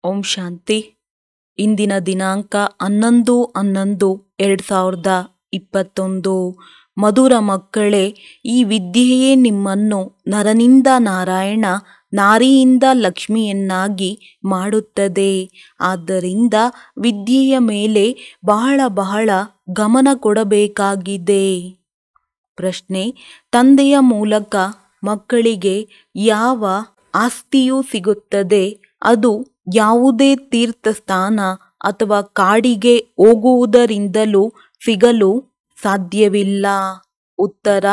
ಓಂ ಶಾಂತಿ. ಇಂದಿನ ದಿನಾಂಕ 11/11/2021. ಮಧುರ ಮಕ್ಕಳೇ, ಈ ವಿದ್ಯೆಯೇ ನಿಮ್ಮನ್ನು ನರನಿಂದ ನಾರಾಯಣ, ನಾರಿಯಿಂದ ಲಕ್ಷ್ಮಿಯನ್ನಾಗಿ ಮಾಡುತ್ತದೆ. ಆದ್ದರಿಂದ ವಿದ್ಯೆಯ ಮೇಲೆ ಬಹಳ ಬಹಳ ಗಮನ ಕೊಡಬೇಕಾಗಿದೆ. ಪ್ರಶ್ನೆ: ತಂದೆಯ ಮೂಲಕ ಮಕ್ಕಳಿಗೆ ಯಾವ ಆಸ್ತಿಯೂ ಸಿಗುತ್ತದೆ, ಅದು ಯಾವುದೇ ತೀರ್ಥಸ್ಥಾನ ಅಥವಾ ಕಾಡಿಗೆ ಹೋಗುವುದರಿಂದಲೂ ಸಿಗಲು ಸಾಧ್ಯವಿಲ್ಲ. ಉತ್ತರ: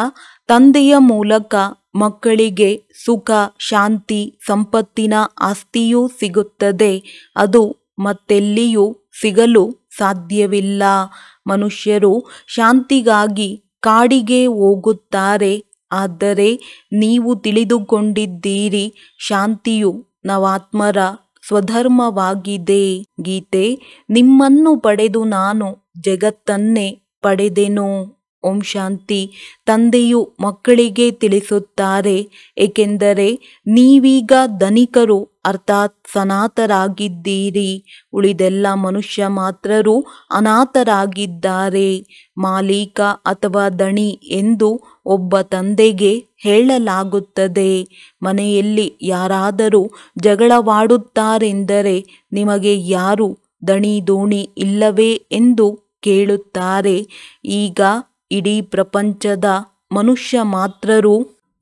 ತಂದೆಯ ಮೂಲಕ ಮಕ್ಕಳಿಗೆ ಸುಖ, ಶಾಂತಿ, ಸಂಪತ್ತಿನ ಆಸ್ತಿಯೂ ಸಿಗುತ್ತದೆ. ಅದು ಮತ್ತೆಲ್ಲಿಯೂ ಸಿಗಲು ಸಾಧ್ಯವಿಲ್ಲ. ಮನುಷ್ಯರು ಶಾಂತಿಗಾಗಿ ಕಾಡಿಗೆ ಹೋಗುತ್ತಾರೆ. ಆದರೆ ನೀವು ತಿಳಿದುಕೊಂಡಿದ್ದೀರಿ, ಶಾಂತಿಯು ನವಾತ್ಮರ ಸ್ವಧರ್ಮವಾಗಿದೆ. ಗೀತೆ: ನಿಮ್ಮನ್ನು ಪಡೆದು ನಾನು ಜಗತ್ತನ್ನೇ ಪಡೆದೆನು. ಓಂ ಶಾಂತಿ. ತಂದೆಯು ಮಕ್ಕಳಿಗೆ ತಿಳಿಸುತ್ತಾರೆ, ಏಕೆಂದರೆ ನೀವೀಗ ಧನಿಕರು ಅರ್ಥಾತ್ ಸನಾತರಾಗಿದ್ದೀರಿ. ಉಳಿದೆಲ್ಲ ಮನುಷ್ಯ ಮಾತ್ರರು ಅನಾಥರಾಗಿದ್ದಾರೆ. ಮಾಲೀಕ ಅಥವಾ ದಣಿ ಎಂದು ಒಬ್ಬ ತಂದೆಗೆ ಹೇಳಲಾಗುತ್ತದೆ. ಮನೆಯಲ್ಲಿ ಯಾರಾದರೂ ಜಗಳವಾಡುತ್ತಾರೆಂದರೆ ನಿಮಗೆ ಯಾರು ದಣಿ ದೋಣಿ ಇಲ್ಲವೇ ಎಂದು ಕೇಳುತ್ತಾರೆ. ಈಗ ಇಡೀ ಪ್ರಪಂಚದ ಮನುಷ್ಯ ಮಾತ್ರರು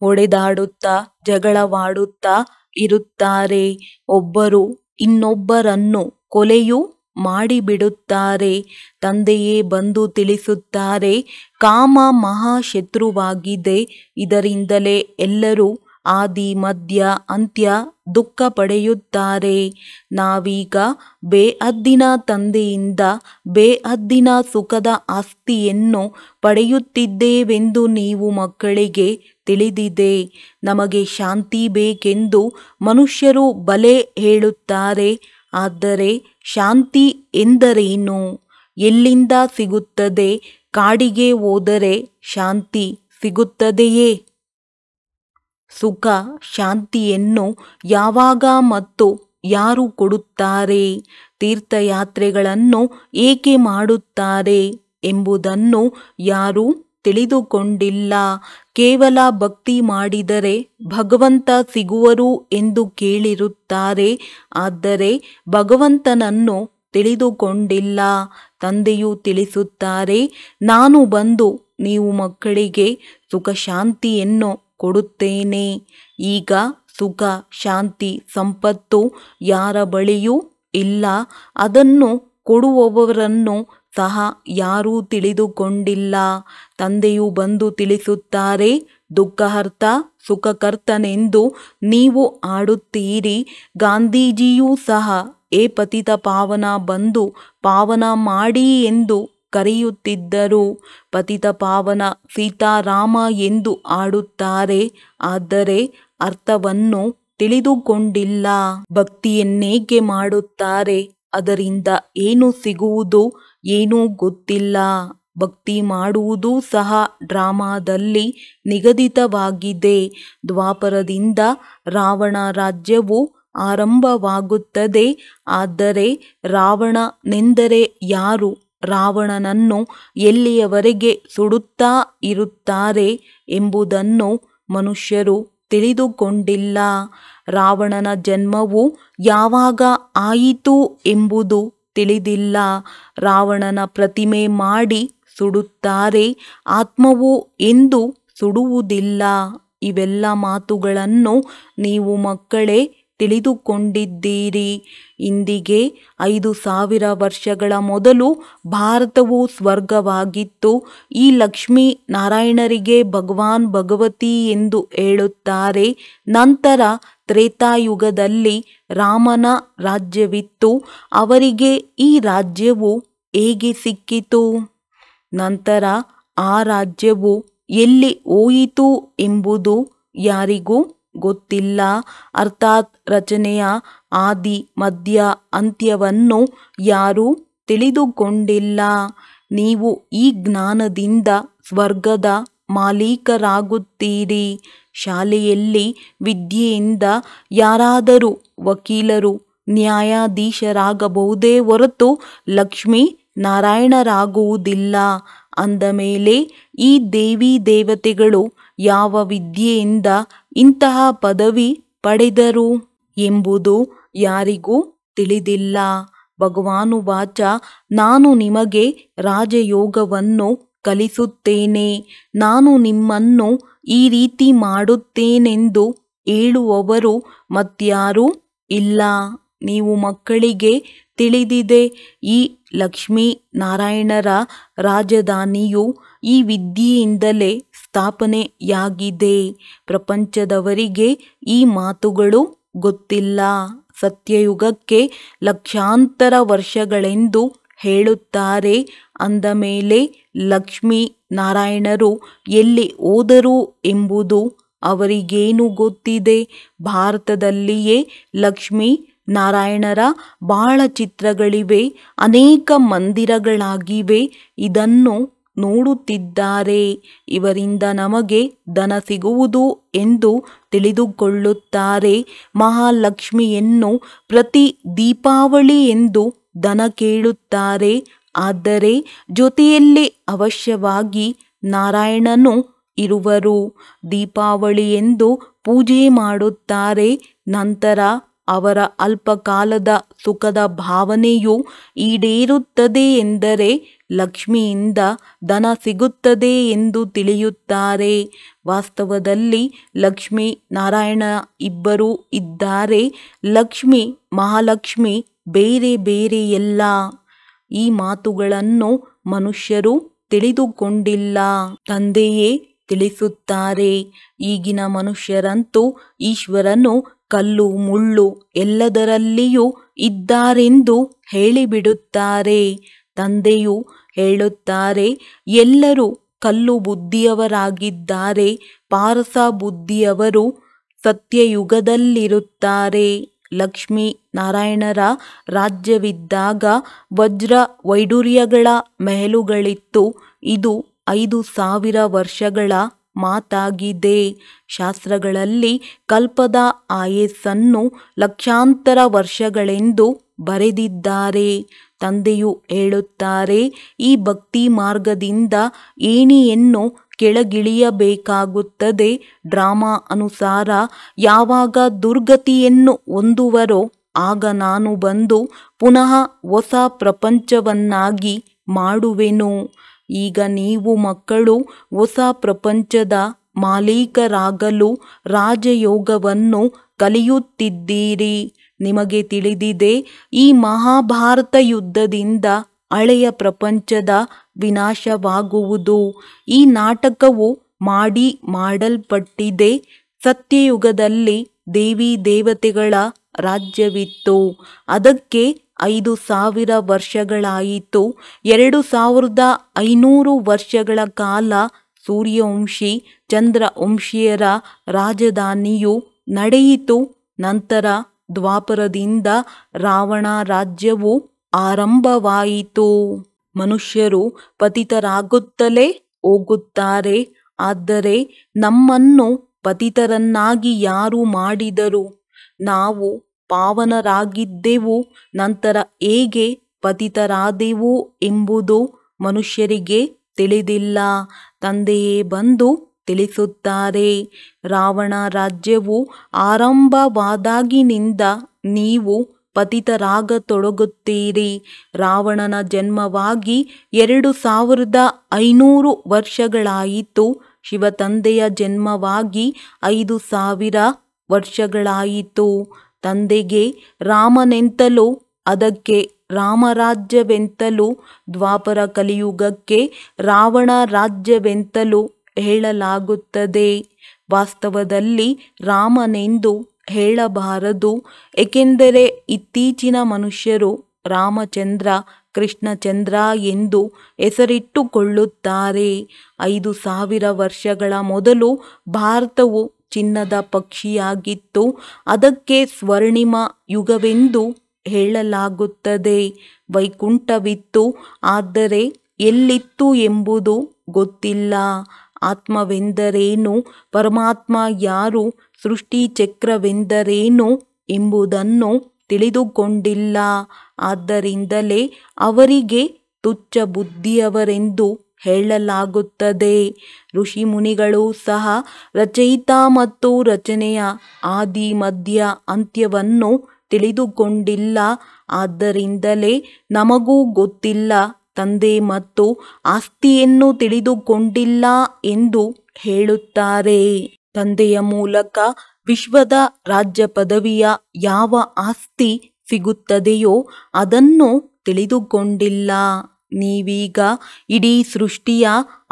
ಹೊಡೆದಾಡುತ್ತಾ ಜಗಳವಾಡುತ್ತಾ ಇರುತ್ತಾರೆ. ಒಬ್ಬರು ಇನ್ನೊಬ್ಬರನ್ನು ಕೊಲೆಯೂ ಮಾಡಿಬಿಡುತ್ತಾರೆ. ತಂದೆಯೇ ಬಂದು ತಿಳಿಸುತ್ತಾರೆ, ಕಾಮ ಮಹಾಶತ್ರುವಾಗಿದೆ. ಇದರಿಂದಲೇ ಎಲ್ಲರೂ ಆದಿ ಮಧ್ಯ ಅಂತ್ಯ ದುಃಖ ಪಡೆಯುತ್ತಾರೆ. ನಾವೀಗ ಬೇಹದ್ದಿನ ತಂದೆಯಿಂದ ಬೇಹದ್ದಿನ ಸುಖದ ಆಸ್ತಿಯನ್ನು ಪಡೆಯುತ್ತಿದ್ದೇವೆಂದು ನೀವು ಮಕ್ಕಳಿಗೆ ತಿಳಿದಿದೆ. ನಮಗೆ ಶಾಂತಿ ಬೇಕೆಂದು ಮನುಷ್ಯರು ಬಲೆ ಹೇಳುತ್ತಾರೆ. ಆದರೆ ಶಾಂತಿ ಎಂದರೇನು? ಎಲ್ಲಿಂದ ಸಿಗುತ್ತದೆ? ಕಾಡಿಗೆ ಹೋದರೆ ಶಾಂತಿ ಸಿಗುತ್ತದೆಯೇ? ಸುಖ ಶಾಂತಿಯನ್ನು ಯಾವಾಗ ಮತ್ತು ಯಾರು ಕೊಡುತ್ತಾರೆ? ತೀರ್ಥಯಾತ್ರೆಗಳನ್ನು ಏಕೆ ಮಾಡುತ್ತಾರೆ ಎಂಬುದನ್ನು ಯಾರೂ ತಿಳಿದುಕೊಂಡಿಲ್ಲ. ಕೇವಲ ಭಕ್ತಿ ಮಾಡಿದರೆ ಭಗವಂತ ಸಿಗುವರು ಎಂದು ಕೇಳಿರುತ್ತಾರೆ. ಆದರೆ ಭಗವಂತನನ್ನು ತಿಳಿದುಕೊಂಡಿಲ್ಲ. ತಂದೆಯು ತಿಳಿಸುತ್ತಾರೆ, ನಾನು ಬಂದು ನೀವು ಮಕ್ಕಳಿಗೆ ಸುಖ ಶಾಂತಿಯನ್ನು ಕೊಡುತ್ತೇನೆ. ಈಗ ಸುಖ ಶಾಂತಿ ಸಂಪತ್ತು ಯಾರ ಬಳಿಯೂ ಇಲ್ಲ. ಅದನ್ನು ಕೊಡುವವರನ್ನು ಸಹ ಯಾರೂ ತಿಳಿದುಕೊಂಡಿಲ್ಲ. ತಂದೆಯು ಬಂದು ತಿಳಿಸುತ್ತಾರೆ, ದುಃಖಹರ್ತ ಸುಖಕರ್ತನೆಂದು ನೀವು ಆಡುತ್ತೀರಿ. ಗಾಂಧೀಜಿಯೂ ಸಹ ಏ ಪತಿತ ಪಾವನ ಬಂದು ಪಾವನ ಮಾಡಿ ಎಂದು ಕರೆಯುತ್ತಿದ್ದರು. ಪತಿತ ಪಾವನ ಸೀತಾರಾಮ ಎಂದು ಆಡುತ್ತಾರೆ. ಆದರೆ ಅರ್ಥವನ್ನು ತಿಳಿದುಕೊಂಡಿಲ್ಲ. ಭಕ್ತಿಯನ್ನೇಕೆ ಮಾಡುತ್ತಾರೆ? ಅದರಿಂದ ಏನು ಸಿಗುವುದು ಏನೂ ಗೊತ್ತಿಲ್ಲ. ಭಕ್ತಿ ಮಾಡುವುದೂ ಸಹ ಡ್ರಾಮಾದಲ್ಲಿ ನಿಗದಿತವಾಗಿದೆ. ದ್ವಾಪರದಿಂದ ರಾವಣ ರಾಜ್ಯವು ಆರಂಭವಾಗುತ್ತದೆ. ಆದರೆ ರಾವಣನೆಂದರೆ ಯಾರು? ರಾವಣನನ್ನು ಎಲ್ಲಿಯವರೆಗೆ ಸುಡುತ್ತಾ ಇರುತ್ತಾರೆ ಎಂಬುದನ್ನು ಮನುಷ್ಯರು ತಿಳಿದುಕೊಂಡಿಲ್ಲ. ರಾವಣನ ಜನ್ಮವು ಯಾವಾಗ ಆಯಿತು ಎಂಬುದು ತಿಳಿದಿಲ್ಲ. ರಾವಣನ ಪ್ರತಿಮೆ ಮಾಡಿ ಸುಡುತ್ತಾರೆ. ಆತ್ಮವು ಎಂದೂ ಸುಡುವುದಿಲ್ಲ. ಇವೆಲ್ಲ ಮಾತುಗಳನ್ನು ನೀವು ಮಕ್ಕಳೇ ತಿಳಿದುಕೊಂಡಿದ್ದೀರಿ. ಇಂದಿಗೆ 5000 ವರ್ಷಗಳ ಮೊದಲು ಭಾರತವು ಸ್ವರ್ಗವಾಗಿತ್ತು. ಈ ಲಕ್ಷ್ಮೀ ನಾರಾಯಣರಿಗೆ ಭಗವಾನ್ ಭಗವತಿ ಎಂದು ಹೇಳುತ್ತಾರೆ. ನಂತರ ತ್ರೇತಾಯುಗದಲ್ಲಿ ರಾಮನ ರಾಜ್ಯವಿತ್ತು. ಅವರಿಗೆ ಈ ರಾಜ್ಯವು ಹೇಗೆ ಸಿಕ್ಕಿತು? ನಂತರ ಆ ರಾಜ್ಯವು ಎಲ್ಲಿ ಹೋಯಿತು ಎಂಬುದು ಯಾರಿಗೂ ಗೊತ್ತಿಲ್ಲ. ಅರ್ಥಾತ್ ರಚನೆಯ ಆದಿ ಮಧ್ಯ ಅಂತ್ಯವನ್ನು ಯಾರೂ ತಿಳಿದುಕೊಂಡಿಲ್ಲ. ನೀವು ಈ ಜ್ಞಾನದಿಂದ ಸ್ವರ್ಗದ ಮಾಲೀಕರಾಗುತ್ತೀರಿ. ಶಾಲೆಯಲ್ಲಿ ವಿದ್ಯೆಯಿಂದ ಯಾರಾದರೂ ವಕೀಲರು, ನ್ಯಾಯಾಧೀಶರಾಗಬಹುದೇ ಹೊರತು ಲಕ್ಷ್ಮೀ ನಾರಾಯಣರಾಗುವುದಿಲ್ಲ. ಅಂದ ಮೇಲೆ ಈ ದೇವಿ ದೇವತೆಗಳು ಯಾವ ವಿದ್ಯೆಯಿಂದ ಇಂತಹ ಪದವಿ ಪಡೆದರು ಎಂಬುದು ಯಾರಿಗೂ ತಿಳಿದಿಲ್ಲ. ಭಗವಾನುವಾಚ, ನಾನು ನಿಮಗೆ ರಾಜಯೋಗವನ್ನು ಕಲಿಸುತ್ತೇನೆ. ನಾನು ನಿಮ್ಮನ್ನು ಈ ರೀತಿ ಮಾಡುತ್ತೇನೆಂದು ಹೇಳುವವರು ಮತ್ಯಾರೂ ಇಲ್ಲ. ನೀವು ಮಕ್ಕಳಿಗೆ ತಿಳಿದಿದೆ, ಈ ಲಕ್ಷ್ಮೀ ನಾರಾಯಣರ ರಾಜಧಾನಿಯು ಈ ವಿದ್ಯೆಯಿಂದಲೇ ಸ್ಥಾಪನೆಯಾಗಿದೆ. ಪ್ರಪಂಚದವರಿಗೆ ಈ ಮಾತುಗಳು ಗೊತ್ತಿಲ್ಲ. ಸತ್ಯಯುಗಕ್ಕೆ ಲಕ್ಷಾಂತರ ವರ್ಷಗಳೆಂದು ಹೇಳುತ್ತಾರೆ. ಅಂದ ಮೇಲೆ ಲಕ್ಷ್ಮೀ ನಾರಾಯಣರು ಎಲ್ಲಿ ಹೋದರು ಎಂಬುದು ಅವರಿಗೇನು ಗೊತ್ತಿದೆ? ಭಾರತದಲ್ಲಿಯೇ ಲಕ್ಷ್ಮೀ ನಾರಾಯಣರ ಬಹಳ ಚಿತ್ರಗಳಿವೆ, ಅನೇಕ ಮಂದಿರಗಳಾಗಿವೆ. ಇದನ್ನು ನೋಡುತ್ತಿದ್ದಾರೆ. ಇವರಿಂದ ನಮಗೆ ಧನ ಸಿಗುವುದು ಎಂದು ತಿಳಿದುಕೊಳ್ಳುತ್ತಾರೆ. ಮಹಾಲಕ್ಷ್ಮಿಯನ್ನು ಪ್ರತಿ ದೀಪಾವಳಿ ಎಂದು ಧನ ಕೇಳುತ್ತಾರೆ. ಆದರೆ ಜೊತೆಯಲ್ಲಿ ಅವಶ್ಯವಾಗಿ ನಾರಾಯಣನು ಇರುವರು. ದೀಪಾವಳಿ ಎಂದು ಪೂಜೆ ಮಾಡುತ್ತಾರೆ. ನಂತರ ಅವರ ಅಲ್ಪಕಾಲದ ಸುಖದ ಭಾವನೆಯು ಈಡೇರುತ್ತದೆ ಎಂದರೆ ಲಕ್ಷ್ಮಿಯಿಂದ ಧನ ಸಿಗುತ್ತದೆ ಎಂದು ತಿಳಿಯುತ್ತಾರೆ. ವಾಸ್ತವದಲ್ಲಿ ಲಕ್ಷ್ಮೀ ನಾರಾಯಣ ಇಬ್ಬರೂ ಇದ್ದಾರೆ. ಲಕ್ಷ್ಮಿ ಮಹಾಲಕ್ಷ್ಮಿ ಬೇರೆ ಬೇರೆಯಲ್ಲ. ಈ ಮಾತುಗಳನ್ನು ಮನುಷ್ಯರು ತಿಳಿದುಕೊಂಡಿಲ್ಲ. ತಂದೆಯೇ ತಿಳಿಸುತ್ತಾರೆ. ಈಗಿನ ಮನುಷ್ಯರಂತೂ ಈಶ್ವರನು ಕಲ್ಲು ಮುಳ್ಳು ಎಲ್ಲದರಲ್ಲಿಯೂ ಇದ್ದಾರೆಂದು ಹೇಳಿಬಿಡುತ್ತಾರೆ. ತಂದೆಯು ಹೇಳುತ್ತಾರೆ, ಎಲ್ಲರೂ ಕಲ್ಲು ಬುದ್ಧಿಯವರಾಗಿದ್ದಾರೆ. ಪಾರಸ ಬುದ್ಧಿಯವರು ಸತ್ಯಯುಗದಲ್ಲಿರುತ್ತಾರೆ. ಲಕ್ಷ್ಮೀ ನಾರಾಯಣರ ರಾಜ್ಯವಿದ್ದಾಗ ವಜ್ರ ವೈಡೂರ್ಯಗಳ ಮೆಹಲುಗಳಿತ್ತು. ಇದು 5000 ವರ್ಷಗಳ ಮಾತಾಗಿದೆ. ಶಾಸ್ತ್ರಗಳಲ್ಲಿ ಕಲ್ಪದ ಆಯಸ್ಸನ್ನು ಲಕ್ಷಾಂತರ ವರ್ಷಗಳೆಂದು ಬರೆದಿದ್ದಾರೆ. ತಂದೆಯು ಹೇಳುತ್ತಾರೆ, ಈ ಭಕ್ತಿ ಮಾರ್ಗದಿಂದ ಏಣಿಯನ್ನು ಕೆಳಗಿಳಿಯಬೇಕಾಗುತ್ತದೆ. ಡ್ರಾಮಾ ಅನುಸಾರ ಯಾವಾಗ ದುರ್ಗತಿಯನ್ನು ಹೊಂದುವರೋ ಆಗ ನಾನು ಬಂದು ಪುನಃ ಹೊಸ ಪ್ರಪಂಚವನ್ನಾಗಿ ಮಾಡುವೆನು. ಈಗ ನೀವು ಮಕ್ಕಳು ಹೊಸ ಪ್ರಪಂಚದ ಮಾಲೀಕರಾಗಲು ರಾಜಯೋಗವನ್ನು ಕಲಿಯುತ್ತಿದ್ದೀರಿ. ನಿಮಗೆ ತಿಳಿದಿದೆ, ಈ ಮಹಾಭಾರತ ಯುದ್ಧದಿಂದ ಹಳೆಯ ಪ್ರಪಂಚದ ವಿನಾಶವಾಗುವುದು. ಈ ನಾಟಕವು ಮಾಡಲ್ಪಟ್ಟಿದೆ. ಸತ್ಯಯುಗದಲ್ಲಿ ದೇವಿ ದೇವತೆಗಳ ರಾಜ್ಯವಿತ್ತು. ಅದಕ್ಕೆ 5000 ವರ್ಷಗಳಾಯಿತು. 2500 ವರ್ಷಗಳ ಕಾಲ ಸೂರ್ಯವಂಶಿ ಚಂದ್ರವಂಶಿಯರ ರಾಜಧಾನಿಯು ನಡೆಯಿತು. ನಂತರ ದ್ವಾಪರದಿಂದ ರಾವಣ ರಾಜ್ಯವು ಆರಂಭವಾಯಿತು. ಮನುಷ್ಯರು ಪತಿತರಾಗುತ್ತಲೇ ಹೋಗುತ್ತಾರೆ. ಆದರೆ ನಮ್ಮನ್ನು ಪತಿತರನ್ನಾಗಿ ಯಾರು ಮಾಡಿದರು? ನಾವು ಪಾವನರಾಗಿದ್ದೆವು. ನಂತರ ಹೇಗೆ ಪತಿತರಾದೆವು ಎಂಬುದು ಮನುಷ್ಯರಿಗೆ ತಿಳಿದಿಲ್ಲ. ತಂದೆಯೇ ಬಂದು ತಿಳಿಸುತ್ತಾರೆ. ರಾವಣ ರಾಜ್ಯವು ಆರಂಭವಾದಾಗಿನಿಂದ ನೀವು ಪತಿತರಾಗತೊಡಗುತ್ತೀರಿ. ರಾವಣನ ಜನ್ಮವಾಗಿ 2500 ವರ್ಷಗಳಾಯಿತು. ಶಿವತಂದೆಯ ಜನ್ಮವಾಗಿ 5000 ವರ್ಷಗಳಾಯಿತು. ತಂದೆಗೆ ರಾಮನೆಂತಲೂ ಅದಕ್ಕೆ ರಾಮರಾಜ್ಯವೆಂತಲೂ ದ್ವಾಪರ ಕಲಿಯುಗಕ್ಕೆ ರಾವಣ ರಾಜ್ಯವೆಂತಲೂ ಹೇಳಲಾಗುತ್ತದೆ. ವಾಸ್ತವದಲ್ಲಿ ರಾಮನೆಂದು ಹೇಳಬಾರದು. ಏಕೆಂದರೆ ಇತ್ತೀಚಿನ ಮನುಷ್ಯರು ರಾಮಚಂದ್ರ ಕೃಷ್ಣಚಂದ್ರ ಎಂದು ಹೆಸರಿಟ್ಟುಕೊಳ್ಳುತ್ತಾರೆ. 5000 ವರ್ಷಗಳ ಮೊದಲು ಭಾರತವು ಚಿನ್ನದ ಪಕ್ಷಿಯಾಗಿತ್ತು. ಅದಕ್ಕೆ ಸ್ವರ್ಣಿಮ ಯುಗವೆಂದು ಹೇಳಲಾಗುತ್ತದೆ. ವೈಕುಂಠವಿತ್ತು, ಆದರೆ ಎಲ್ಲಿತ್ತು ಎಂಬುದು ಗೊತ್ತಿಲ್ಲ. ಆತ್ಮವೆಂದರೇನು, ಪರಮಾತ್ಮ ಯಾರು, ಸೃಷ್ಟಿ ಚಕ್ರವೆಂದರೇನು ಎಂಬುದನ್ನು ತಿಳಿದುಕೊಂಡಿಲ್ಲ. ಆದ್ದರಿಂದಲೇ ಅವರಿಗೆ ತುಚ್ಛ ಬುದ್ಧಿಯವರೆಂದು ಹೇಳಲಾಗುತ್ತದೆ. ಋಷಿಮುನಿಗಳು ಸಹ ರಚಯಿತ ಮತ್ತು ರಚನೆಯ ಆದಿ ಮಧ್ಯ ಅಂತ್ಯವನ್ನು ತಿಳಿದುಕೊಂಡಿಲ್ಲ. ಆದ್ದರಿಂದಲೇ ನಮಗೂ ಗೊತ್ತಿಲ್ಲ, ತಂದೆ ಮತ್ತು ಆಸ್ತಿಯನ್ನು ತಿಳಿದುಕೊಂಡಿಲ್ಲ ಎಂದು ಹೇಳುತ್ತಾರೆ. ತಂದೆಯ ಮೂಲಕ ವಿಶ್ವದ ರಾಜ್ಯ ಪದವಿಯ ಯಾವ ಆಸ್ತಿ ಸಿಗುತ್ತದೆಯೋ ಅದನ್ನು ತಿಳಿದುಕೊಂಡಿಲ್ಲ. ನೀವೀಗ ಇಡೀ ಸೃಷ್ಟಿಯ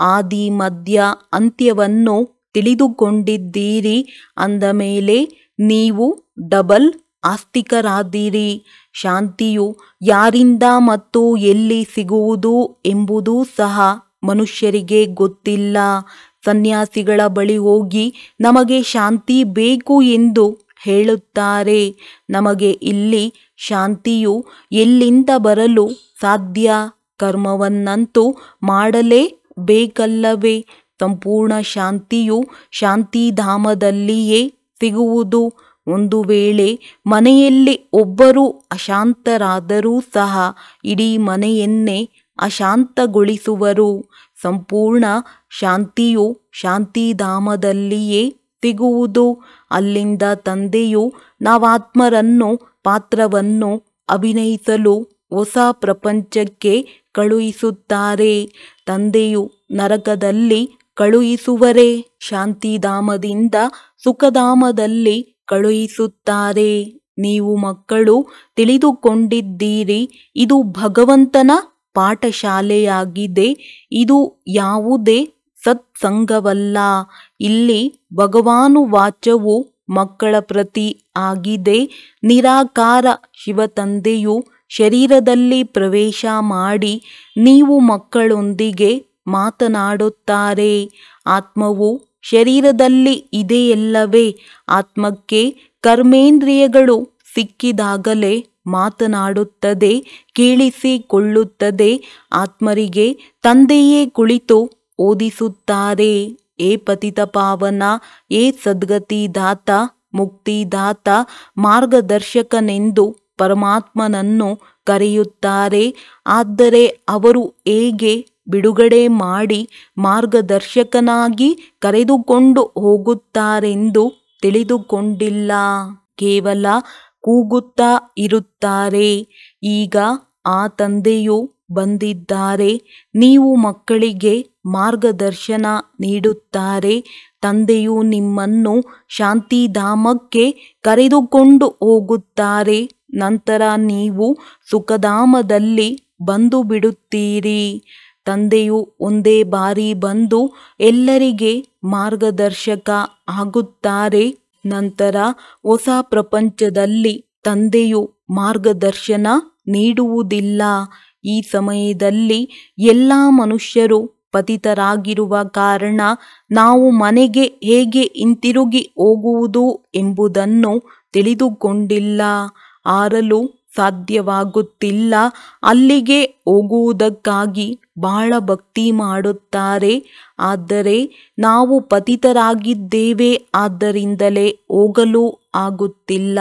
ಆದಿ ಮಧ್ಯ ಅಂತ್ಯವನ್ನು ತಿಳಿದುಕೊಂಡಿದ್ದೀರಿ. ಅಂದ ಮೇಲೆ ನೀವು ಡಬಲ್ ಆಸ್ತಿಕರಾದಿರಿ. ಶಾಂತಿಯು ಯಾರಿಂದ ಮತ್ತು ಎಲ್ಲಿ ಸಿಗುವುದು ಎಂಬುದೂ ಸಹ ಮನುಷ್ಯರಿಗೆ ಗೊತ್ತಿಲ್ಲ. ಸನ್ಯಾಸಿಗಳ ಬಳಿ ಹೋಗಿ ನಮಗೆ ಶಾಂತಿ ಬೇಕು ಎಂದು ಹೇಳುತ್ತಾರೆ. ನಮಗೆ ಇಲ್ಲಿ ಶಾಂತಿಯು ಎಲ್ಲಿಂದ ಬರಲು ಸಾಧ್ಯ? ಕರ್ಮವನ್ನಂತೂ ಮಾಡಲೇಬೇಕಲ್ಲವೇ? ಸಂಪೂರ್ಣ ಶಾಂತಿಯು ಶಾಂತಿಧಾಮದಲ್ಲಿಯೇ ಸಿಗುವುದು. ಒಂದು ವೇಳೆ ಮನೆಯಲ್ಲಿ ಒಬ್ಬರು ಅಶಾಂತರಾದರೂ ಸಹ ಇಡೀ ಮನೆಯನ್ನೇ ಅಶಾಂತಗೊಳಿಸುವರು. ಸಂಪೂರ್ಣ ಶಾಂತಿಯು ಶಾಂತಿಧಾಮದಲ್ಲಿಯೇ ಸಿಗುವುದು. ಅಲ್ಲಿಂದ ತಂದೆಯು ನಾವಾತ್ಮರನ್ನು ಪಾತ್ರವನ್ನು ಅಭಿನಯಿಸಲು ಹೊಸ ಪ್ರಪಂಚಕ್ಕೆ ಕಳುಹಿಸುತ್ತಾರೆ. ತಂದೆಯು ನರಕದಲ್ಲಿ ಕಳುಹಿಸುವರೇ? ಶಾಂತಿಧಾಮದಿಂದ ಸುಖಧಾಮದಲ್ಲಿ ಕಳುಹಿಸುತ್ತಾರೆ. ನೀವು ಮಕ್ಕಳು ತಿಳಿದುಕೊಂಡಿದ್ದೀರಿ, ಇದು ಭಗವಂತನ ಪಾಠಶಾಲೆಯಾಗಿದೆ. ಇದು ಯಾವುದೇ ಸತ್ಸಂಗವಲ್ಲ. ಇಲ್ಲಿ ಭಗವಾನುವಾಚವು ಮಕ್ಕಳ ಪ್ರತಿ ಆಗಿದೆ. ನಿರಾಕಾರ ಶಿವತಂದೆಯು ಶರೀರದಲ್ಲಿ ಪ್ರವೇಶ ಮಾಡಿ ನೀವು ಮಕ್ಕಳೊಂದಿಗೆ ಮಾತನಾಡುತ್ತಾರೆ. ಆತ್ಮವು ಶರೀರದಲ್ಲಿ ಇದೆಯಲ್ಲವೇ? ಆತ್ಮಕ್ಕೆ ಕರ್ಮೇಂದ್ರಿಯಗಳು ಸಿಕ್ಕಿದಾಗಲೇ ಮಾತನಾಡುತ್ತದೆ, ಕೇಳಿಸಿಕೊಳ್ಳುತ್ತದೆ. ಆತ್ಮರಿಗೆ ತಂದೆಯೇ ಕುಳಿತು ಓದಿಸುತ್ತಾರೆ. ಏ ಪತಿತ ಪಾವನ, ಏ ಸದ್ಗತಿದಾತ, ಮುಕ್ತಿದಾತ, ಮಾರ್ಗದರ್ಶಕನೆಂದು ಪರಮಾತ್ಮನನ್ನು ಕರೆಯುತ್ತಾರೆ. ಆದರೆ ಅವರು ಹೇಗೆ ಬಿಡುಗಡೆ ಮಾಡಿ ಮಾರ್ಗದರ್ಶಕನಾಗಿ ಕರೆದುಕೊಂಡು ಹೋಗುತ್ತಾರೆಂದು ತಿಳಿದುಕೊಂಡಿಲ್ಲ. ಕೇವಲ ಕೂಗುತ್ತಾ ಇರುತ್ತಾರೆ. ಈಗ ಆ ತಂದೆಯು ಬಂದಿದ್ದಾರೆ. ನೀವು ಮಕ್ಕಳಿಗೆ ಮಾರ್ಗದರ್ಶನ ನೀಡುತ್ತಾರೆ. ತಂದೆಯು ನಿಮ್ಮನ್ನು ಶಾಂತಿಧಾಮಕ್ಕೆ ಕರೆದುಕೊಂಡು ಹೋಗುತ್ತಾರೆ. ನಂತರ ನೀವು ಸುಖಧಾಮದಲ್ಲಿ ಬಂದು ಬಿಡುತ್ತೀರಿ. ತಂದೆಯು ಒಂದೇ ಬಾರಿ ಬಂದು ಎಲ್ಲರಿಗೆ ಮಾರ್ಗದರ್ಶಕ ಆಗುತ್ತಾರೆ. ನಂತರ ಹೊಸ ಪ್ರಪಂಚದಲ್ಲಿ ತಂದೆಯು ಮಾರ್ಗದರ್ಶನ ನೀಡುವುದಿಲ್ಲ. ಈ ಸಮಯದಲ್ಲಿ ಎಲ್ಲ ಮನುಷ್ಯರು ಪತಿತರಾಗಿರುವ ಕಾರಣ ನಾವು ಮನೆಗೆ ಹೇಗೆ ಹಿಂತಿರುಗಿ ಹೋಗುವುದು ಎಂಬುದನ್ನು ತಿಳಿದುಕೊಂಡಿಲ್ಲ. ಹಾರಲು ಸಾಧ್ಯವಾಗುತ್ತಿಲ್ಲ. ಅಲ್ಲಿಗೆ ಹೋಗುವುದಕ್ಕಾಗಿ ಬಹಳ ಭಕ್ತಿ ಮಾಡುತ್ತಾರೆ. ಆದರೆ ನಾವು ಪತಿತರಾಗಿದ್ದೇವೆ, ಆದ್ದರಿಂದಲೇ ಹೋಗಲು ಆಗುತ್ತಿಲ್ಲ.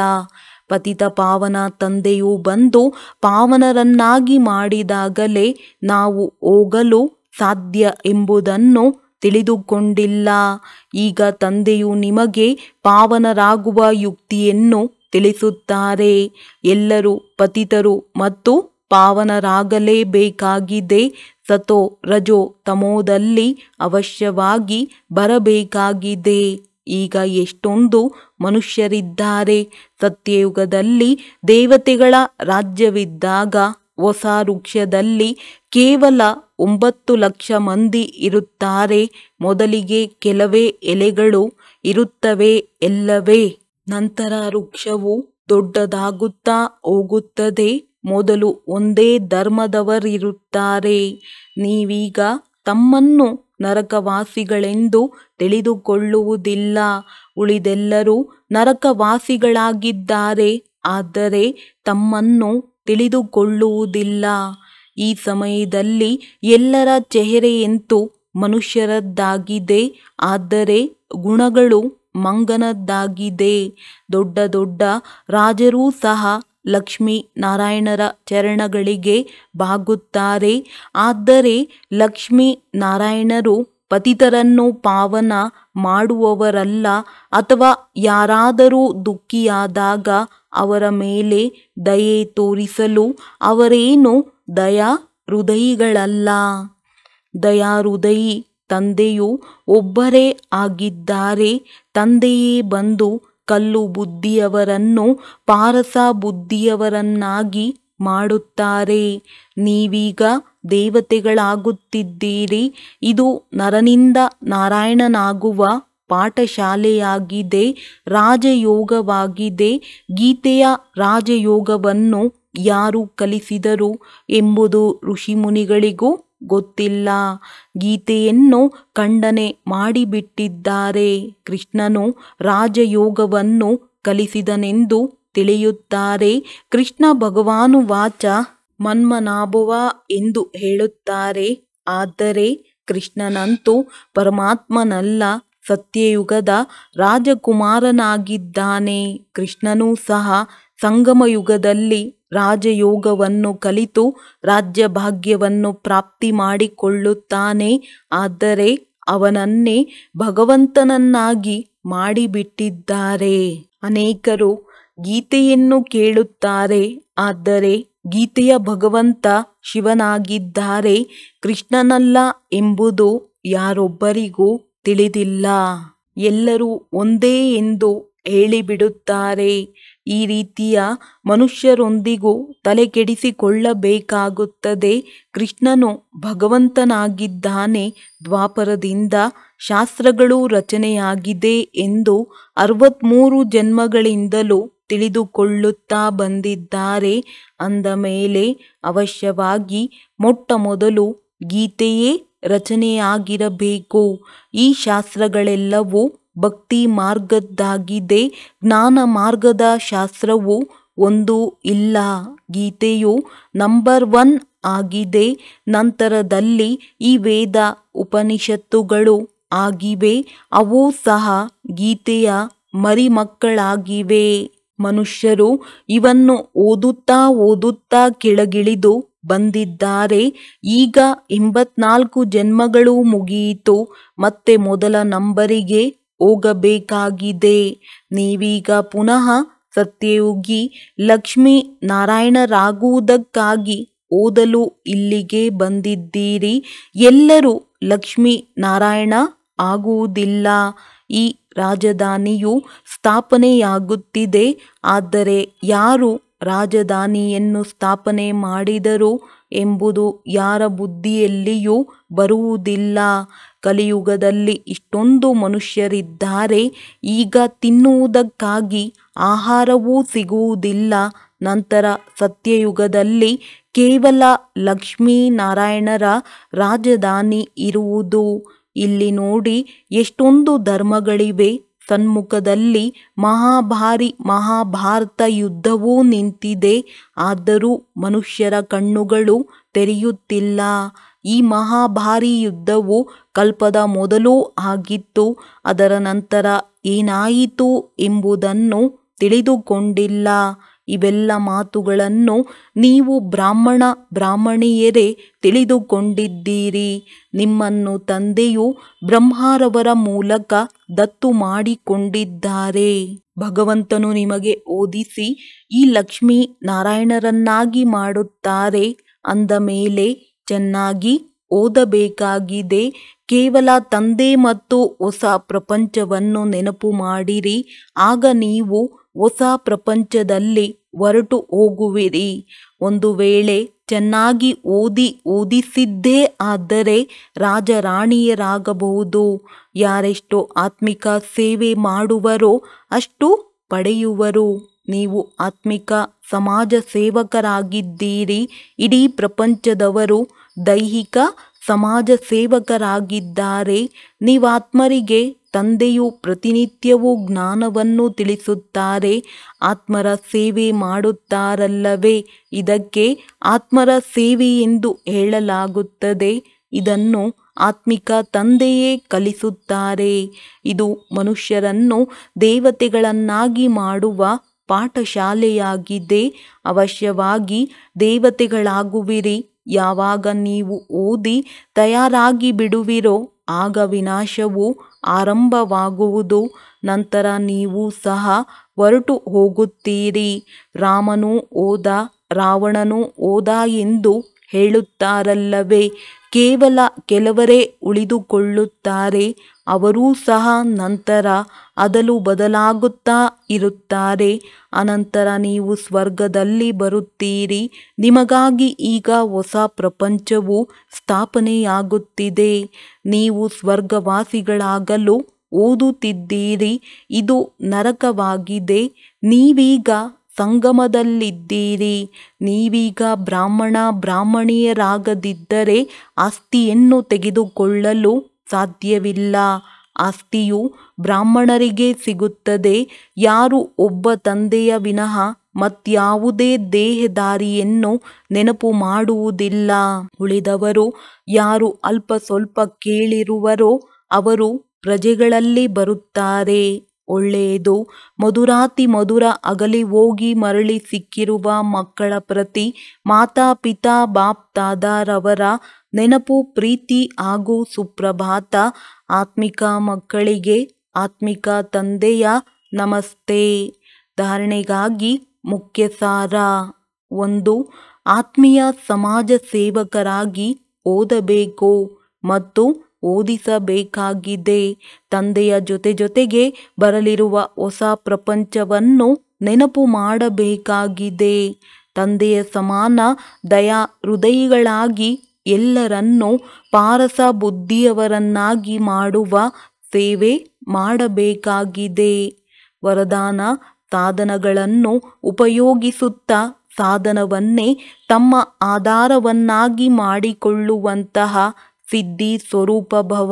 ಪತಿತ ಪಾವನ ತಂದೆಯು ಬಂದು ಪಾವನರನ್ನಾಗಿ ಮಾಡಿದಾಗಲೇ ನಾವು ಹೋಗಲು ಸಾಧ್ಯ ಎಂಬುದನ್ನು ತಿಳಿದುಕೊಂಡಿಲ್ಲ. ಈಗ ತಂದೆಯು ನಿಮಗೆ ಪಾವನರಾಗುವ ಯುಕ್ತಿಯನ್ನು ತಿಳಿಸುತ್ತಾರೆ. ಎಲ್ಲರೂ ಪತಿತರು ಮತ್ತು ಪಾವನರಾಗಲೇಬೇಕಾಗಿದೆ. ಸತೋ ರಜೋ ತಮೋದಲ್ಲಿ ಅವಶ್ಯವಾಗಿ ಬರಬೇಕಾಗಿದೆ. ಈಗ ಎಷ್ಟೊಂದು ಮನುಷ್ಯರಿದ್ದಾರೆ. ಸತ್ಯಯುಗದಲ್ಲಿ ದೇವತೆಗಳ ರಾಜ್ಯವಿದ್ದಾಗ ಹೊಸ ವೃಕ್ಷದಲ್ಲಿ ಕೇವಲ 9 ಲಕ್ಷ ಮಂದಿ ಇರುತ್ತಾರೆ. ಮೊದಲಿಗೆ ಕೆಲವೇ ಎಲೆಗಳು ಇರುತ್ತವೆ ಎಲ್ಲವೇ? ನಂತರ ವೃಕ್ಷವು ದೊಡ್ಡದಾಗುತ್ತಾ ಹೋಗುತ್ತದೆ. ಮೊದಲು ಒಂದೇ ಧರ್ಮದವರಿರುತ್ತಾರೆ. ನೀವೀಗ ತಮ್ಮನ್ನು ನರಕವಾಸಿಗಳೆಂದು ತಿಳಿದುಕೊಳ್ಳುವುದಿಲ್ಲ. ಉಳಿದೆಲ್ಲರೂ ನರಕವಾಸಿಗಳಾಗಿದ್ದಾರೆ, ಆದರೆ ತಮ್ಮನ್ನು ತಿಳಿದುಕೊಳ್ಳುವುದಿಲ್ಲ. ಈ ಸಮಯದಲ್ಲಿ ಎಲ್ಲರ ಚೆಹರೆಯಂತೂ ಮನುಷ್ಯರದ್ದಾಗಿದೆ, ಆದರೆ ಗುಣಗಳು ಮಂಗನದ್ದಾಗಿದೆ. ದೊಡ್ಡ ದೊಡ್ಡ ರಾಜರೂ ಸಹ ಲಕ್ಷ್ಮೀ ನಾರಾಯಣರ ಚರಣಗಳಿಗೆ ಬಾಗುತ್ತಾರೆ. ಆದರೆ ಲಕ್ಷ್ಮೀ ನಾರಾಯಣರು ಪತಿತರನ್ನು ಪಾವನ ಮಾಡುವವರಲ್ಲ, ಅಥವಾ ಯಾರಾದರೂ ದುಃಖಿಯಾದಾಗ ಅವರ ಮೇಲೆ ದಯೆ ತೋರಿಸಲು ಅವರೇನು ದಯಾ ಹೃದಯಿಗಳಲ್ಲ. ದಯಾಹೃದಯಿ ತಂದೆಯು ಒಬ್ಬರೇ ಆಗಿದ್ದಾರೆ. ತಂದೆಯೇ ಬಂದು ಕಲ್ಲು ಬುದ್ಧಿಯವರನ್ನು ಪಾರಸ ಬುದ್ಧಿಯವರನ್ನಾಗಿ ಮಾಡುತ್ತಾರೆ. ನೀವೀಗ ದೇವತೆಗಳಾಗುತ್ತಿದ್ದೀರಿ. ಇದು ನರನಿಂದ ನಾರಾಯಣನಾಗುವ ಪಾಠಶಾಲೆಯಾಗಿದೆ, ರಾಜಯೋಗವಾಗಿದೆ. ಗೀತೆಯ ರಾಜಯೋಗವನ್ನು ಯಾರು ಕಲಿಸಿದರು ಎಂಬುದು ಋಷಿಮುನಿಗಳಿಗೂ ಗೊತ್ತಿಲ್ಲ. ಗೀತೆಯನ್ನು ಖಂಡನೆ ಮಾಡಿಬಿಟ್ಟಿದ್ದಾರೆ. ಕೃಷ್ಣನು ರಾಜಯೋಗವನ್ನು ಕಲಿಸಿದನೆಂದು ತಿಳಿಯುತ್ತಾರೆ. ಕೃಷ್ಣ ಭಗವಾನುವಾಚ ಮನ್ಮನಾಭವ ಎಂದು ಹೇಳುತ್ತಾರೆ. ಆದರೆ ಕೃಷ್ಣನಂತೂ ಪರಮಾತ್ಮನಲ್ಲ, ಸತ್ಯಯುಗದ ರಾಜಕುಮಾರನಾಗಿದ್ದಾನೆ. ಕೃಷ್ಣನೂ ಸಹ ಸಂಗಮಯುಗದಲ್ಲಿ ರಾಜಯೋಗವನ್ನು ಕಲಿತು ರಾಜ್ಯಭಾಗ್ಯವನ್ನು ಪ್ರಾಪ್ತಿ ಮಾಡಿಕೊಳ್ಳುತ್ತಾನೆ. ಆದರೆ ಅವನನ್ನೇ ಭಗವಂತನನ್ನಾಗಿ ಮಾಡಿಬಿಟ್ಟಿದ್ದಾರೆ. ಅನೇಕರು ಗೀತೆಯನ್ನು ಕೇಳುತ್ತಾರೆ, ಆದರೆ ಗೀತೆಯ ಭಗವಂತ ಶಿವನಾಗಿದ್ದಾರೆ, ಕೃಷ್ಣನಲ್ಲ ಎಂಬುದು ಯಾರೊಬ್ಬರಿಗೂ ತಿಳಿದಿಲ್ಲ. ಎಲ್ಲರೂ ಒಂದೇ ಎಂದು ಹೇಳಿಬಿಡುತ್ತಾರೆ. ಈ ರೀತಿಯ ಮನುಷ್ಯರೊಂದಿಗೂ ತಲೆಕೆಡಿಸಿಕೊಳ್ಳಬೇಕಾಗುತ್ತದೆ. ಕೃಷ್ಣನು ಭಗವಂತನಾಗಿದ್ದಾನೆ. ದ್ವಾಪರದಿಂದ ಶಾಸ್ತ್ರಗಳು ರಚನೆಯಾಗಿದೆ ಎಂದು 63 ಜನ್ಮಗಳಿಂದಲೂ ತಿಳಿದುಕೊಳ್ಳುತ್ತಾ ಬಂದಿದ್ದಾರೆ. ಅಂದ ಮೇಲೆ ಅವಶ್ಯವಾಗಿ ಮೊಟ್ಟ ಮೊದಲು ಗೀತೆಯೇ ರಚನೆಯಾಗಿರಬೇಕು. ಈ ಶಾಸ್ತ್ರಗಳೆಲ್ಲವೂ ಭಕ್ತಿ ಮಾರ್ಗದ್ದಾಗಿದೆ. ಜ್ಞಾನ ಮಾರ್ಗದ ಶಾಸ್ತ್ರವು ಒಂದೂ ಇಲ್ಲ. ಗೀತೆಯು ನಂಬರ್ 1 ಆಗಿದೆ. ನಂತರದಲ್ಲಿ ಈ ವೇದ ಉಪನಿಷತ್ತುಗಳು ಆಗಿವೆ. ಅವು ಸಹ ಗೀತೆಯ ಮರಿಮಕ್ಕಳಾಗಿವೆ. ಮನುಷ್ಯರು ಇವನ್ನು ಓದುತ್ತಾ ಕೆಳಗಿಳಿದು ಬಂದಿದ್ದಾರೆ. ಈಗ 84 ಜನ್ಮಗಳು ಮುಗಿಯಿತು. ಮತ್ತೆ ಮೊದಲ ನಂಬರಿಗೆ ಹೋಗಬೇಕಾಗಿದೆ. ನೀವೀಗ ಪುನಃ ಸತ್ಯಯುಗಿ ಲಕ್ಷ್ಮೀ ನಾರಾಯಣರಾಗುವುದಕ್ಕಾಗಿ ಓದಲು ಇಲ್ಲಿಗೆ ಬಂದಿದ್ದೀರಿ. ಎಲ್ಲರೂ ಲಕ್ಷ್ಮೀ ನಾರಾಯಣ ಆಗುವುದಿಲ್ಲ. ಈ ರಾಜಧಾನಿಯು ಸ್ಥಾಪನೆಯಾಗುತ್ತಿದೆ. ಆದರೆ ಯಾರು ರಾಜಧಾನಿಯನ್ನು ಸ್ಥಾಪನೆ ಮಾಡಿದರು ಎಂಬುದು ಯಾರ ಬುದ್ಧಿಯಲ್ಲಿಯೂ ಬರುವುದಿಲ್ಲ. ಕಲಿಯುಗದಲ್ಲಿ ಇಷ್ಟೊಂದು ಮನುಷ್ಯರಿದ್ದಾರೆ. ಈಗ ತಿನ್ನುವುದಕ್ಕಾಗಿ ಆಹಾರವೂ ಸಿಗುವುದಿಲ್ಲ. ನಂತರ ಸತ್ಯಯುಗದಲ್ಲಿ ಕೇವಲ ಲಕ್ಷ್ಮೀ ನಾರಾಯಣರ ರಾಜಧಾನಿ ಇರುವುದು. ಇಲ್ಲಿ ನೋಡಿ ಎಷ್ಟೊಂದು ಧರ್ಮಗಳಿವೆ. ಸನ್ಮುಖದಲ್ಲಿ ಮಹಾಭಾರಿ ಮಹಾಭಾರತ ಯುದ್ಧವೂ ನಿಂತಿದೆ. ಆದರೂ ಮನುಷ್ಯರ ಕಣ್ಣುಗಳು ತೆರೆಯುತ್ತಿಲ್ಲ. ಈ ಮಹಾಭಾರಿ ಯುದ್ಧವು ಕಲ್ಪದ ಮೊದಲೂ ಆಗಿತ್ತು. ಅದರ ನಂತರ ಏನಾಯಿತು ಎಂಬುದನ್ನು ತಿಳಿದುಕೊಂಡಿಲ್ಲ. ಇವೆಲ್ಲ ಮಾತುಗಳನ್ನು ನೀವು ಬ್ರಾಹ್ಮಣಿಯರೇ ತಿಳಿದುಕೊಂಡಿದ್ದೀರಿ. ನಿಮ್ಮನ್ನು ತಂದೆಯು ಬ್ರಹ್ಮರವರ ಮೂಲಕ ದತ್ತು ಮಾಡಿಕೊಂಡಿದ್ದಾರೆ. ಭಗವಂತನು ನಿಮಗೆ ಓದಿಸಿ ಈ ಲಕ್ಷ್ಮೀ ನಾರಾಯಣರನ್ನಾಗಿ ಮಾಡುತ್ತಾರೆ. ಅಂದ ಮೇಲೆ ಚೆನ್ನಾಗಿ ಓದಬೇಕಾಗಿದೆ. ಕೇವಲ ತಂದೆ ಮತ್ತು ಹೊಸ ಪ್ರಪಂಚವನ್ನು ನೆನಪು ಮಾಡಿರಿ. ಆಗ ನೀವು ಹೊಸ ಪ್ರಪಂಚದಲ್ಲಿ ಹೊರಟು ಹೋಗುವಿರಿ. ಒಂದು ವೇಳೆ ಚೆನ್ನಾಗಿ ಓದಿಸಿದ್ದೇ ಆದರೆ ರಾಜರಾಣಿಯರಾಗಬಹುದು. ಯಾರೆಷ್ಟು ಆತ್ಮಿಕ ಸೇವೆ ಮಾಡುವರೋ ಅಷ್ಟು ಪಡೆಯುವರು. ನೀವು ಆತ್ಮಿಕ ಸಮಾಜ ಸೇವಕರಾಗಿದ್ದೀರಿ. ಇಡೀ ಪ್ರಪಂಚದವರು ದೈಹಿಕ ಸಮಾಜ ಸೇವಕರಾಗಿದ್ದಾರೆ. ನೀವಾತ್ಮರಿಗೆ ತಂದೆಯು ಪ್ರತಿನಿತ್ಯವೂ ಜ್ಞಾನವನ್ನು ತಿಳಿಸುತ್ತಾರೆ. ಆತ್ಮರ ಸೇವೆ ಮಾಡುತ್ತಾರಲ್ಲವೇ, ಇದಕ್ಕೆ ಆತ್ಮರ ಸೇವೆ ಎಂದು ಹೇಳಲಾಗುತ್ತದೆ. ಇದನ್ನು ಆತ್ಮಿಕ ತಂದೆಯೇ ಕಲಿಸುತ್ತಾರೆ. ಇದು ಮನುಷ್ಯರನ್ನು ದೇವತೆಗಳನ್ನಾಗಿ ಮಾಡುವ ಪಾಠಶಾಲೆಯಾಗಿದೆ. ಅವಶ್ಯವಾಗಿ ದೇವತೆಗಳಾಗುವಿರಿ. ಯಾವಾಗ ನೀವು ಓದಿ ತಯಾರಾಗಿ ಬಿಡುವಿರೋ ಆಗ ವಿನಾಶವು ಆರಂಭವಾಗುವುದು. ನಂತರ ನೀವು ಸಹ ಹೊರಟು ಹೋಗುತ್ತೀರಿ. ರಾಮನೂ ಹೋದ, ರಾವಣನೂ ಹೋದ ಎಂದು ಹೇಳುತ್ತಾರಲ್ಲವೇ, ಕೇವಲ ಕೆಲವರೇ ಉಳಿದುಕೊಳ್ಳುತ್ತಾರೆ. ಅವರೂ ಸಹ ನಂತರ ಅದಲು ಬದಲಾಗುತ್ತಾ ಇರುತ್ತಾರೆ. ಅನಂತರ ನೀವು ಸ್ವರ್ಗದಲ್ಲಿ ಬರುತ್ತೀರಿ. ನಿಮಗಾಗಿ ಈಗ ಹೊಸ ಪ್ರಪಂಚವು ಸ್ಥಾಪನೆಯಾಗುತ್ತಿದೆ. ನೀವು ಸ್ವರ್ಗವಾಸಿಗಳಾಗಲು ಓದುತ್ತಿದ್ದೀರಿ. ಇದು ನರಕವಾಗಿದೆ. ನೀವೀಗ ಸಂಗಮದಲ್ಲಿದ್ದೀರಿ. ನೀವೀಗ ಬ್ರಾಹ್ಮಣಿಯರಾಗದಿದ್ದರೆ ಆಸ್ತಿಯನ್ನು ತೆಗೆದುಕೊಳ್ಳಲು ಸಾಧ್ಯವಿಲ್ಲ. ಆಸ್ತಿಯು ಬ್ರಾಹ್ಮಣರಿಗೆ ಸಿಗುತ್ತದೆ. ಯಾರು ಒಬ್ಬ ತಂದೆಯ ವಿನಃ ಮತ್ಯಾವುದೇ ದೇಹಧಾರಿಯನ್ನು ನೆನಪು ಮಾಡುವುದಿಲ್ಲ. ಉಳಿದವರು ಯಾರು ಅಲ್ಪ ಸ್ವಲ್ಪ ಕೇಳಿರುವರೋ ಅವರು ಪ್ರಜೆಗಳಲ್ಲಿ ಬರುತ್ತಾರೆ. ಒಳ್ಳೆಯದು. ಮಧುರಾತಿ ಮಧುರ ಅಗಲಿ ಹೋಗಿ ಮರಳಿ ಸಿಕ್ಕಿರುವ ಮಕ್ಕಳ ಪ್ರತಿ ಮಾತಾಪಿತಾ ಬಾಪ್ ದಾದಾರವರ ನೆನಪು, ಪ್ರೀತಿ ಹಾಗೂ ಸುಪ್ರಭಾತ. ಆತ್ಮಿಕ ಮಕ್ಕಳಿಗೆ ಆತ್ಮಿಕ ತಂದೆಯ ನಮಸ್ತೆ. ಧಾರಣೆಗಾಗಿ ಮುಖ್ಯ ಸಾರ. 1. ಆತ್ಮೀಯ ಸಮಾಜ ಸೇವಕರಾಗಿ ಓದಬೇಕು ಮತ್ತು ಓದಿಸಬೇಕಾಗಿದೆ. ತಂದೆಯ ಜೊತೆಗೆ ಬರಲಿರುವ ಹೊಸ ಪ್ರಪಂಚವನ್ನು ನೆನಪು ಮಾಡಬೇಕಾಗಿದೆ. ತಂದೆಯ ಸಮಾನ ದಯಾ ಹೃದಯಿಗಳಾಗಿ ಎಲ್ಲರನ್ನೂ ಪಾರಸ ಬುದ್ಧಿಯವರನ್ನಾಗಿ ಮಾಡುವ ಸೇವೆ ಮಾಡಬೇಕಾಗಿದೆ. ವರದಾನ: ಸಾಧನಗಳನ್ನು ಉಪಯೋಗಿಸುತ್ತಾ ಸಾಧನವನ್ನೇ ತಮ್ಮ ಆಧಾರವನ್ನಾಗಿ ಮಾಡಿಕೊಳ್ಳುವಂತಹ ಸಿದ್ಧಿ ಸ್ವರೂಪ ಭವ.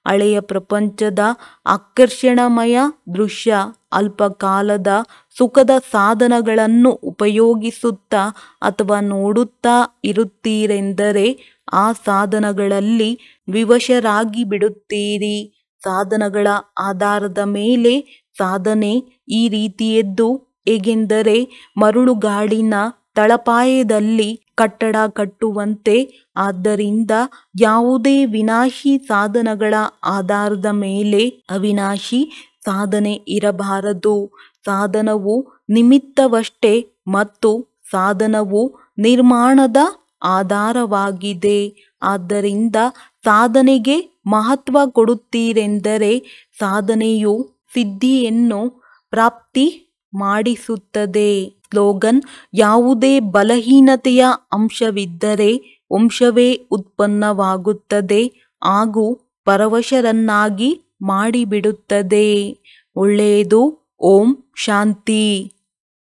ಹಳೆಯ ಪ್ರಪಂಚದ ಆಕರ್ಷಣಮಯ ದೃಶ್ಯ ಅಲ್ಪಕಾಲದ ಸುಖದ ಸಾಧನಗಳನ್ನು ಉಪಯೋಗಿಸುತ್ತಾ ಅಥವಾ ನೋಡುತ್ತಾ ಇರುತ್ತೀರೆಂದರೆ ಆ ಸಾಧನಗಳಲ್ಲಿ ವಿವಶರಾಗಿ ಬಿಡುತ್ತೀರಿ. ಸಾಧನಗಳ ಆಧಾರದ ಮೇಲೆ ಸಾಧನೆ ಈ ರೀತಿಯದ್ದು. ಹೇಗೆಂದರೆ ಮರಳುಗಾಡಿನ ತಳಪಾಯದಲ್ಲಿ ಕಟ್ಟಡ ಕಟ್ಟುವಂತೆ. ಆದ್ದರಿಂದ ಯಾವುದೇ ವಿನಾಶಿ ಸಾಧನಗಳ ಆಧಾರದ ಮೇಲೆ ಅವಿನಾಶಿ ಸಾಧನೆ ಇರಬಾರದು. ಸಾಧನವು ನಿಮಿತ್ತವಷ್ಟೇ ಮತ್ತು ಸಾಧನವು ನಿರ್ಮಾಣದ ಆಧಾರವಾಗಿದೆ. ಆದ್ದರಿಂದ ಸಾಧನೆಗೆ ಮಹತ್ವ ಕೊಡುತ್ತೀರೆಂದರೆ ಸಾಧನೆಯು ಸಿದ್ಧಿಯನ್ನು ಪ್ರಾಪ್ತಿ ಮಾಡಿಸುತ್ತದೆ. ಸ್ಲೋಗನ್: ಯಾವುದೇ ಬಲಹೀನತೆಯ ಅಂಶವಿದ್ದರೆ ವಂಶವೇ ಉತ್ಪನ್ನವಾಗುತ್ತದೆ ಹಾಗೂ ಪರವಶರನ್ನಾಗಿ ಮಾಡಿಬಿಡುತ್ತದೆ. ಒಳ್ಳೆಯದು. ಓಂ ಶಾಂತಿ.